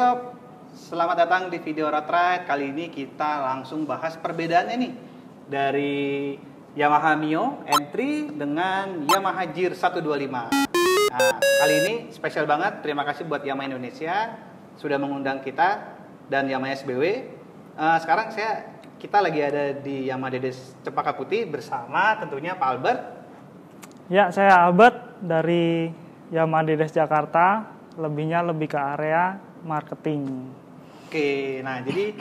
Sob, selamat datang di video Road Ride. Kali ini kita langsung bahas perbedaannya nih dari Yamaha Mio M3 dengan Yamaha Gear 125. Nah, kali ini spesial banget. Terima kasih buat Yamaha Indonesia sudah mengundang kita dan Yamaha SBW. Sekarang kita lagi ada di Yamaha Dedes Cempaka Putih bersama tentunya Pak Albert. Ya, saya Albert dari Yamaha Dedes Jakarta. Lebihnya lebih ke area marketing. Oke, nah jadi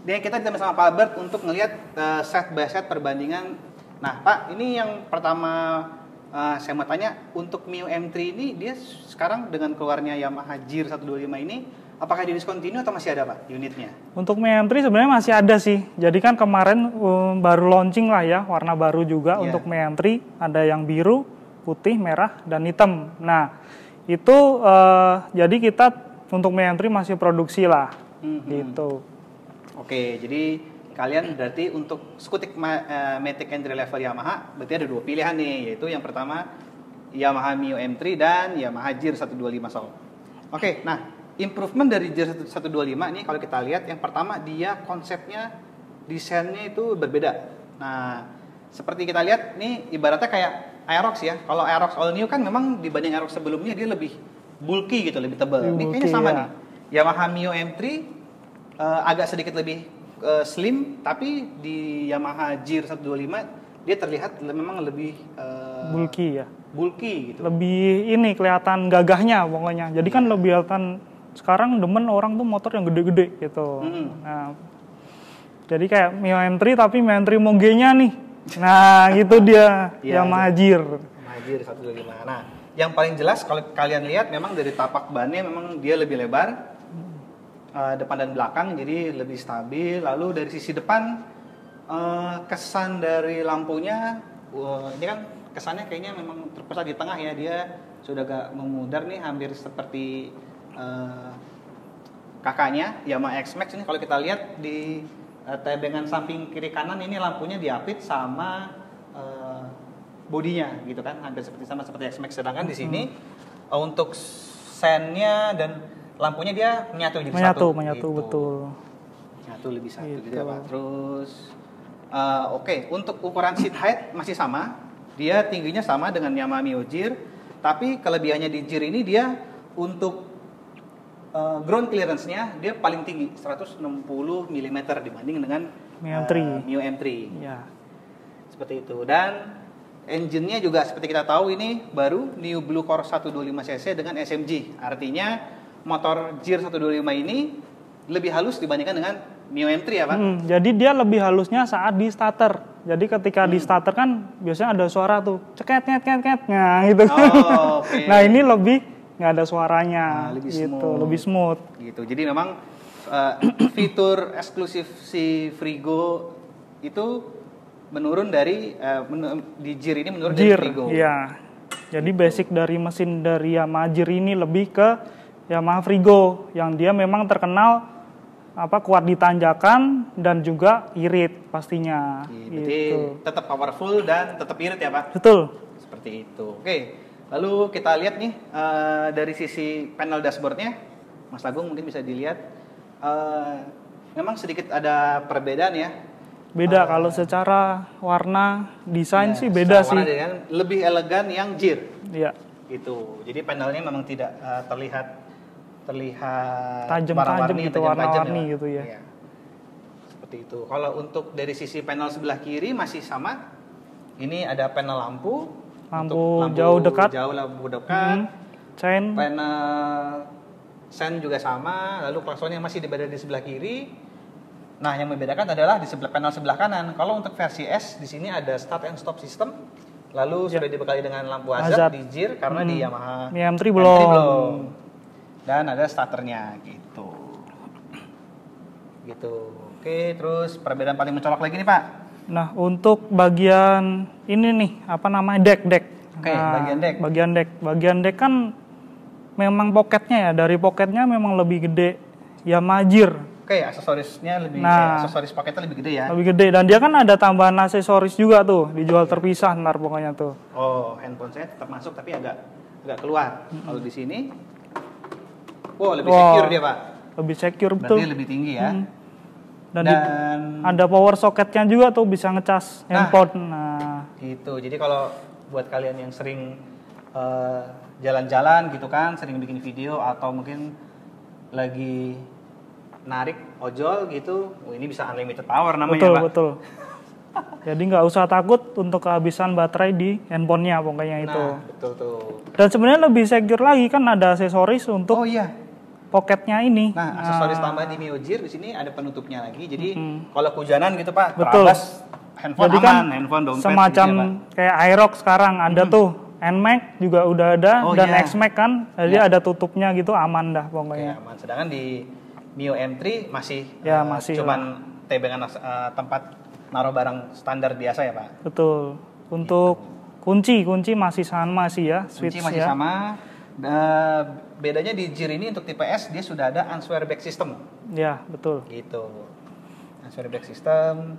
kita ditemu sama Pak Albert untuk ngelihat set by set perbandingan. Nah Pak, ini yang pertama saya mau tanya, untuk Mio M3 ini dia sekarang dengan keluarnya Yamaha Gear 125 ini, apakah di discontinue atau masih ada Pak unitnya? Untuk Mio M3 sebenarnya masih ada sih. Jadi kan kemarin baru launching lah ya, warna baru juga untuk Mio M3. Ada yang biru, putih, merah, dan hitam. Nah itu jadi kita untuk Mio M3 masih produksi lah, gitu. Oke, jadi kalian berarti untuk skutik Matic entry level Yamaha berarti ada dua pilihan nih, yaitu yang pertama Yamaha Mio M3 dan Yamaha Gear 125 Sob. Oke, nah improvement dari Gear 125 ini kalau kita lihat, yang pertama dia konsepnya, desainnya itu berbeda. Nah seperti kita lihat nih ibaratnya kayak Aerox ya. Kalau Aerox All New kan memang dibanding Aerox sebelumnya dia lebih bulky gitu, lebih tebal. Ini kayaknya sama nih. Yamaha Mio M3 agak sedikit lebih slim, tapi di Yamaha Gear 125 dia terlihat memang lebih bulky ya. Bulky gitu. Lebih ini kelihatan gagahnya pokoknya. Jadi kan lebih kelihatan, sekarang demen orang tuh motor yang gede-gede gitu. Nah, jadi kayak Mio M3 tapi Mio M3 Moge-nya nih. Nah, gitu dia Yamaha Gear. Yamaha Gear 125. Nah, yang paling jelas kalau kalian lihat memang dari tapak bannya memang dia lebih lebar, depan dan belakang, jadi lebih stabil. Lalu dari sisi depan, kesan dari lampunya, ini kan kesannya kayaknya memang terpusat di tengah ya. Dia sudah agak memudar nih, hampir seperti kakaknya Yamaha X-Max. Ini kalau kita lihat di tebengan samping kiri kanan ini lampunya diapit sama bodinya gitu kan, hampir seperti X-Max. Sedangkan di sini untuk sennya dan lampunya dia menyatu jadi satu. Menyatu gitu. Betul. Menyatu lebih satu gitu ya Pak. Terus oke, untuk ukuran seat height masih sama. Dia tingginya sama dengan Yamaha Mio Gear, tapi kelebihannya di Gear ini dia untuk ground clearance-nya dia paling tinggi 160 mm dibanding dengan Mio M3. Ya. Seperti itu. Dan engine-nya juga seperti kita tahu ini baru New Blue Core 125cc dengan SMG. Artinya motor Gear 125 ini lebih halus dibandingkan dengan Mio M3 ya Pak? Jadi dia lebih halusnya saat di starter. Jadi ketika di starter kan biasanya ada suara tuh ceket. Nah gitu. Oh, okay. Nah ini lebih nggak ada suaranya, lebih gitu, smooth. lebih smooth. Gitu. Jadi memang fitur eksklusif si Frigo itu menurun dari di Gear ini menurun Gear, dari Frigo. Iya. Jadi basic dari mesin dari Yamaha Gear ini lebih ke Yamaha Frigo yang dia memang terkenal kuat di tanjakan dan juga irit pastinya. Jadi tetap powerful dan tetap irit ya Pak? Betul. Seperti itu. Oke. Lalu kita lihat nih dari sisi panel dashboardnya, Mas Agung mungkin bisa dilihat, memang sedikit ada perbedaan ya. Beda kalau secara warna desain sih beda sih. Warna lebih elegan yang Gear. Iya. Gitu. Jadi panelnya memang tidak terlihat tajam-tajam gitu, warna-warni gitu ya. Iya. Seperti itu. Kalau untuk dari sisi panel sebelah kiri masih sama. Ini ada panel lampu jauh dekat. Panel sen juga sama. Lalu klaksonnya masih berada di sebelah kiri. Nah, yang membedakan adalah di panel sebelah kanan. Kalau untuk versi S di sini ada start and stop system. Lalu sudah dibekali dengan lampu hazard di Gear karena di Yamaha Mio M3 belum. Dan ada starternya gitu. Gitu. Oke, terus perbedaan paling mencolok lagi nih Pak. Nah, untuk bagian ini nih, deck. Oke, Bagian deck kan memang poketnya ya, dari poketnya memang lebih gede Yamaha Gear. Oke, aksesorisnya lebih aksesoris paketnya lebih gede ya. Lebih gede, dan dia kan ada tambahan aksesoris juga tuh, dijual terpisah ntar pokoknya tuh. Oh, handphone saya tetap masuk tapi agak keluar. Kalau di sini lebih secure dia, Pak. lebih secure Berarti betul. lebih tinggi ya. Dan ada power socketnya juga tuh, bisa ngecas handphone. Nah, gitu. Jadi kalau buat kalian yang sering jalan-jalan gitu kan, sering bikin video atau mungkin lagi narik ojol gitu, ini bisa unlimited power namanya, betul Pak. betul. Jadi nggak usah takut untuk kehabisan baterai di handphonenya pokoknya itu. Nah, betul tuh. Dan sebenarnya lebih secure lagi kan, ada aksesoris untuk Oh iya. pocketnya ini. Nah, aksesoris tambahan di Mio Gear di sini ada penutupnya lagi. Jadi kalau kehujanan gitu Pak, Betul. terabas handphone Jadi aman, kan handphone dompet semacam gitu ya, Pak. kayak iRock sekarang ada tuh, NMAX juga udah ada, Oh, dan iya. XMAX kan, jadi ada tutupnya gitu, aman dah Oke, pokoknya. aman. Sedangkan di Mio M3 masih Ya, masih cuman tebengan tempat naruh barang standar biasa ya, Pak. Betul. Untuk kunci masih sama sih ya, Kunci switch masih ya. sama. Bedanya di Gear ini untuk tipe S dia sudah ada answer back system. Ya, betul. Gitu. Answer back system.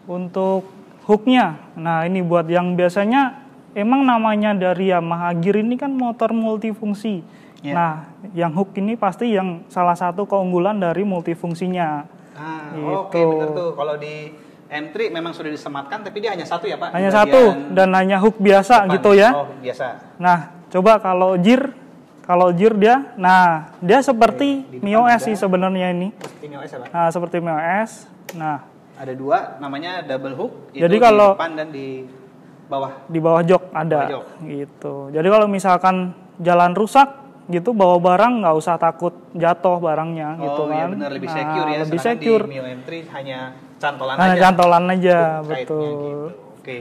Untuk hooknya, nah ini buat yang biasanya emang namanya dari Yamaha Gear ini kan motor multifungsi. Ya. Nah, yang hook ini pasti yang salah satu keunggulan dari multifungsinya. Nah, Gitu. oke bener tuh. Kalau di M3 memang sudah disematkan, tapi dia hanya satu ya Pak? Hanya Di satu bagian dan hanya hook biasa depan. gitu ya. Oh, biasa. Nah, coba kalau Gear dia, nah dia seperti Oke, di depan Mio S ada. sih sebenarnya ini. Seperti Mio S ya Pak? Nah, seperti Mio S. Nah, Ada dua, namanya double hook. Jadi itu kalau- di depan dan di bawah. di bawah jok ada Bawah jok. gitu. Jadi kalau misalkan jalan rusak gitu, bawa barang nggak usah takut jatuh barangnya gitu Oh iya kan. benar, lebih Nah, secure ya. lebih Sedangkan secure. di Mio M3 hanya cantolan Nah, aja. cantolan aja, Hook kite-nya betul. gitu. Oke.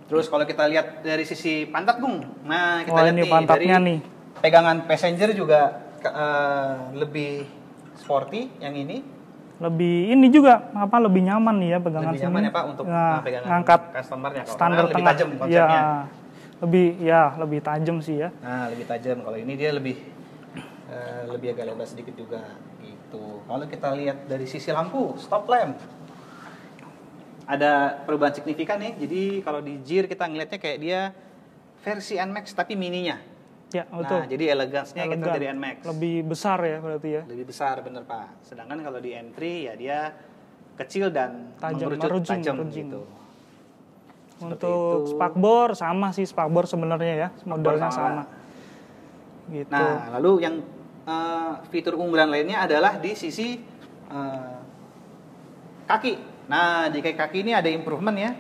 Terus kalau kita lihat dari sisi pantat, Bung. Nah, kita Wah, lihat ini nih pantatnya dari nih. pegangan passenger juga lebih sporty yang ini. Lebih ini juga lebih nyaman nih ya pegangan Lebih nyaman sini. ya Pak untuk Nah, pegangan ngangkat customer-nya. Kalau standar lebih tengah. tajam konsepnya. Ya, lebih tajam sih ya. Nah, lebih tajam. Kalau ini dia lebih agak lebar sedikit juga gitu. Kalau kita lihat dari sisi lampu, stop lamp. Ada perubahan signifikan nih. Jadi kalau di Gear kita ngelihatnya kayak dia versi NMAX tapi mininya. Ya, betul. Nah, jadi elegansnya kita Elegan. dari NMAX. Lebih besar ya berarti ya. Lebih besar bener Pak. Sedangkan kalau di M3 ya dia kecil dan Tajam, mengerucut tajam merujing. gitu. Seperti Untuk itu. spakbor sama sih, spakbor sebenarnya ya, modelnya sama. sama. Gitu. Nah, lalu yang fitur unggulan lainnya adalah di sisi kaki. Nah, di kaki ini ada improvement ya.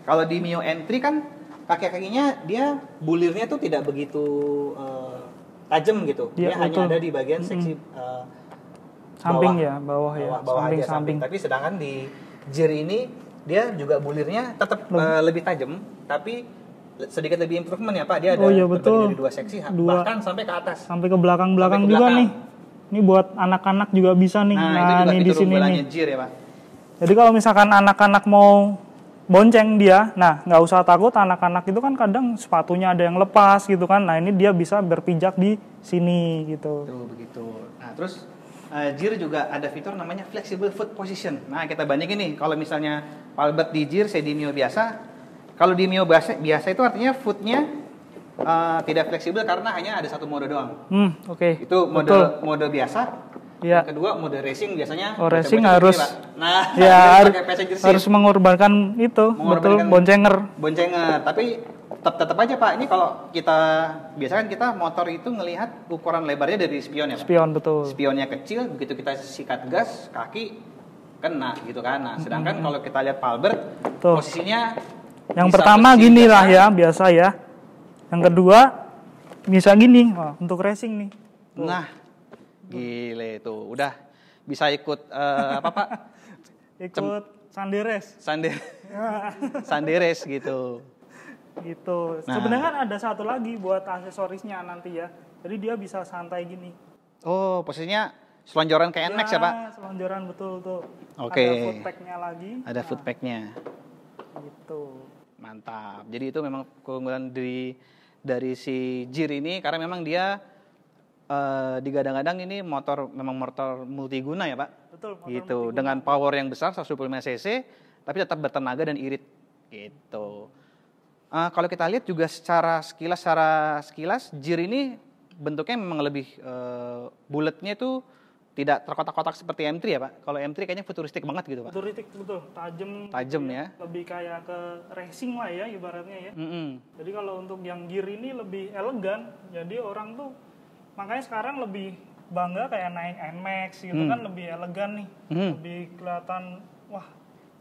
Kalau di Mio M3 kan kaki-kakinya dia bulirnya tuh tidak begitu tajam gitu. Iya, Dia hanya betul. ada di bagian seksi samping bawah. ya, bawah ya, Bawah aja samping. Tapi sedangkan di Gear ini dia juga bulirnya tetap lebih tajam, tapi sedikit lebih improvement ya Pak. Dia ada Oh iya, terbagi betul. dari dua seksi, Dua. bahkan sampai ke atas. Sampai ke belakang-belakang Sampai ke juga belakang. nih. Ini buat anak-anak juga bisa nih. Nah, itu Nah, juga ini di fitur sini unggulannya nih. Gear ya Pak. Jadi kalau misalkan anak-anak mau bonceng dia, nah nggak usah takut, anak-anak itu kan kadang sepatunya ada yang lepas gitu kan. Nah, ini dia bisa berpijak di sini gitu. Tuh begitu. Nah, terus Gear juga ada fitur namanya flexible foot position. Nah, kita bandingin nih kalau misalnya Palbert di Gear, saya di Mio biasa. Kalau di Mio biasa itu artinya footnya tidak fleksibel karena hanya ada satu mode doang. Oke. Itu mode biasa. Iya. Yang kedua mode racing biasanya. Oh, racing bocah-bocah harus gini, Pak. Nah, ya harus pakai passenger seat. harus mengorbankan itu, betul, boncenger. Boncengan, tapi tetap aja Pak. Ini kalau kita biasa kan kita motor itu ngelihat ukuran lebarnya dari spion ya Pak. Spion, betul. Spionnya kecil, begitu kita sikat gas, kaki kena gitu kan. Nah, sedangkan kalau kita lihat Palbert, Tuh. posisinya Yang di pertama satu gini lah biasa. ya, biasa ya. Yang kedua bisa gini, wah, untuk racing nih. Nah, gile tuh, udah bisa ikut apa Pak? Ikut Sanderes. Sanderes gitu. Gitu. Nah. Sebenarnya kan ada satu lagi buat aksesorisnya nanti ya. Jadi dia bisa santai gini. Oh, posisinya selonjoran kayak NMAX ya Pak? Selonjoran betul tuh. Oke. Ada foot pack-nya lagi. Ada foot pack-nya. Gitu. Mantap. Jadi itu memang keunggulan dari si Gear ini karena memang dia digadang-gadang ini memang motor multiguna ya Pak. Betul. motor Gitu. multiguna. Dengan power yang besar 125 cc tapi tetap bertenaga dan irit. Gitu. Kalau kita lihat juga secara sekilas Gear ini bentuknya memang lebih bulatnya itu tidak terkotak-kotak seperti M3 ya Pak. Kalau M3 kayaknya futuristik banget gitu Pak. Futuristik betul, tajam. Tajam gitu ya. Lebih kayak ke racing lah ya ibaratnya ya. Jadi kalau untuk yang gear ini lebih elegan. Jadi orang tuh makanya sekarang lebih bangga kayak naik NMAX gitu kan, lebih elegan nih. Lebih kelihatan wah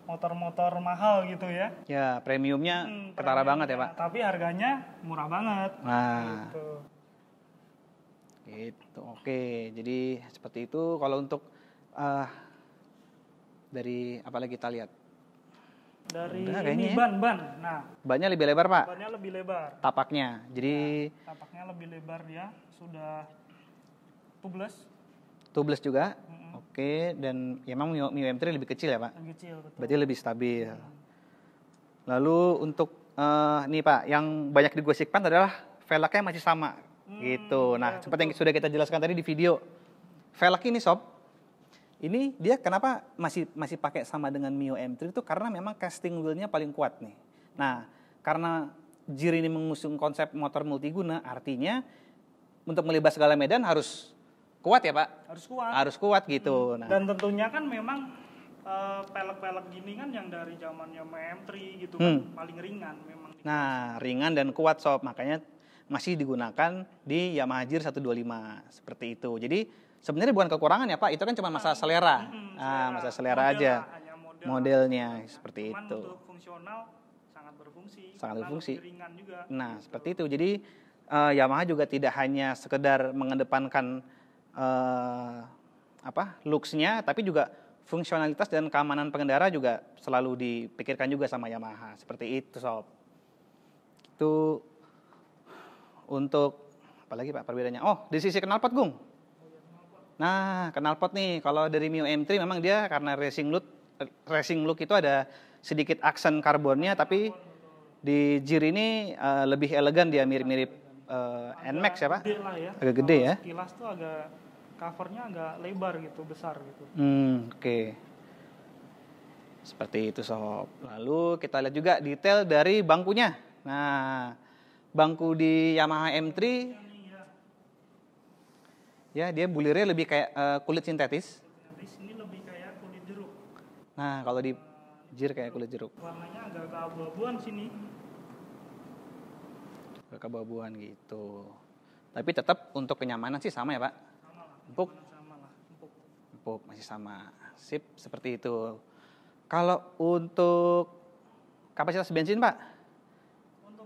motor-motor mahal gitu ya. Ya, premiumnya ketara banget ya Pak. Tapi harganya murah banget. Nah, Gitu. gitu. Oke, jadi seperti itu. Kalau untuk dari apa lagi kita lihat? Dari Udah, ini kayaknya ya. ban. Nah, Bannya lebih lebar Pak, bannya lebih lebar. tapaknya. Jadi Tapaknya lebih lebar dia, sudah tubeless, tubeless juga. Oke, dan ya emang Mio M3 lebih kecil ya Pak. lebih kecil betul. Berarti lebih stabil. Lalu untuk nih Pak, yang banyak digosipkan adalah velgnya masih sama gitu. Nah, seperti yang sudah kita jelaskan tadi di video, velg ini sob, ini dia kenapa masih pakai sama dengan Mio M3 itu karena memang casting wheelnya paling kuat nih. Nah, karena JIR ini mengusung konsep motor multiguna, artinya untuk melibas segala medan harus kuat ya Pak? Harus kuat. Harus kuat gitu. Nah, Dan tentunya kan memang pelek-pelek gini kan yang dari zamannya M3 gitu kan paling ringan memang. nah, ringan dan kuat sob, makanya masih digunakan di Yamaha JIR 125 seperti itu. Jadi sebenarnya bukan kekurangan ya Pak, itu kan cuma masalah selera. Masalah selera Model aja. lah, hanya model Modelnya seperti Cuman itu. untuk fungsional sangat berfungsi. Sangat karena berfungsi. lebih ringan juga. Nah, seperti itu. Jadi Yamaha juga tidak hanya sekedar mengedepankan looks-nya, tapi juga fungsionalitas dan keamanan pengendara juga selalu dipikirkan juga sama Yamaha. Seperti itu sob. Itu untuk apa lagi Pak perbedaannya? Oh, di sisi knalpot Gung. Nah, knalpot nih kalau dari Mio M3 memang dia karena racing look itu ada sedikit aksen karbonnya, tapi di JIR ini lebih elegan, dia mirip-mirip NMAX ya Pak? Gede lah ya. Agak gede ya? Sekilas tuh agak covernya agak lebar gitu, besar gitu. Oke. Seperti itu sob. Lalu kita lihat juga detail dari bangkunya. Nah, bangku di Yamaha M3 ya dia bulirnya lebih kayak kulit sintetis. Ini lebih kayak kulit jeruk. Nah, kalau di JIR kayak kulit jeruk. Warnanya agak keabu-abuan sini. Keabu-abuan gitu. Tapi tetap untuk kenyamanan sih sama ya Pak? Sama lah. Empuk? Sama lah, empuk. Empuk, masih sama. Sip, seperti itu. Kalau untuk kapasitas bensin Pak?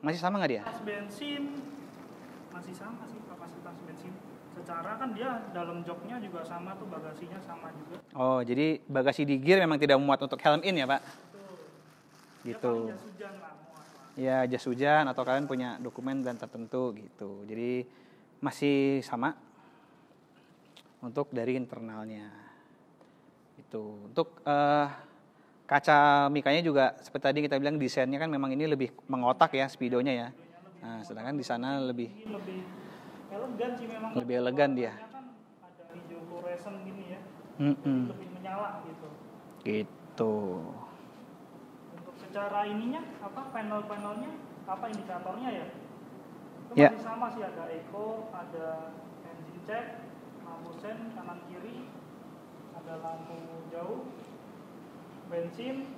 Masih sama nggak dia? Kapasitas bensin masih sama sih kapasitas bensin. Secara kan dia dalam joknya juga sama tuh, bagasinya sama juga. Oh, jadi bagasi di gear memang tidak memuat untuk helm in ya Pak? Betul. Gitu. Dia paling jas hujan lah, muat lah. Ya, jas hujan atau kalian punya dokumen dan tertentu gitu. Jadi masih sama untuk dari internalnya. Itu. Untuk kaca mikanya juga seperti tadi kita bilang desainnya kan memang ini lebih mengotak ya speedonya ya. Nah, sedangkan di sana lebih Ini lebih elegan sih memang. Lebih elegan dia. Warnanya kan ada hijau fluoresan gini ya. Mm-mm. Lebih menyala gitu. Gitu. Untuk secara ininya apa panel-panelnya, apa indikatornya ya? Itu Ya. masih sama sih, ada eco, ada engine check, lampu sen kanan kiri, ada lampu jauh, bensin,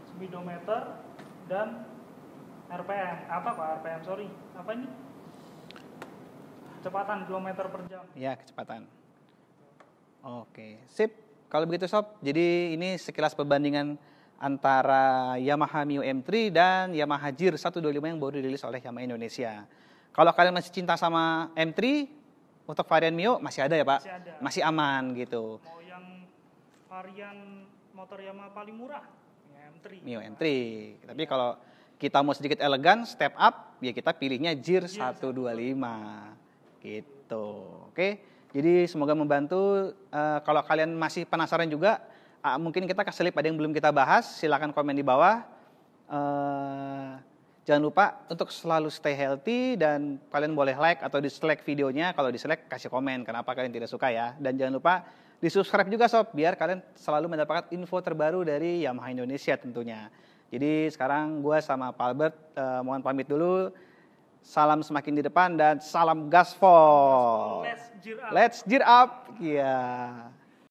speedometer, dan RPM. Apa kok RPM? Sorry, apa ini? Kecepatan kilometer per jam. Ya, kecepatan. Oke, sip. Kalau begitu sob, jadi ini sekilas perbandingan antara Yamaha Mio M3 dan Yamaha JIR 125 yang baru dirilis oleh Yamaha Indonesia. Kalau kalian masih cinta sama M3, untuk varian Mio masih ada ya Pak? Masih ada. Masih aman gitu. Mau yang varian motor Yamaha paling murah, ya M3. Mio M3. Tapi kalau kita mau sedikit elegan, step up, ya kita pilihnya JIR 125. Gitu. Oke. Jadi semoga membantu. Kalau kalian masih penasaran juga, mungkin kita keselip ada yang belum kita bahas, silakan komen di bawah. Jangan lupa untuk selalu stay healthy dan kalian boleh like atau dislike videonya. Kalau dislike kasih komen kenapa kalian tidak suka ya. Dan jangan lupa di subscribe juga sob, biar kalian selalu mendapatkan info terbaru dari Yamaha Indonesia tentunya. Jadi sekarang gue sama Pak Albert mohon pamit dulu. salam semakin di depan dan salam gaspol. Let's gear up. Let's gear up. Iya.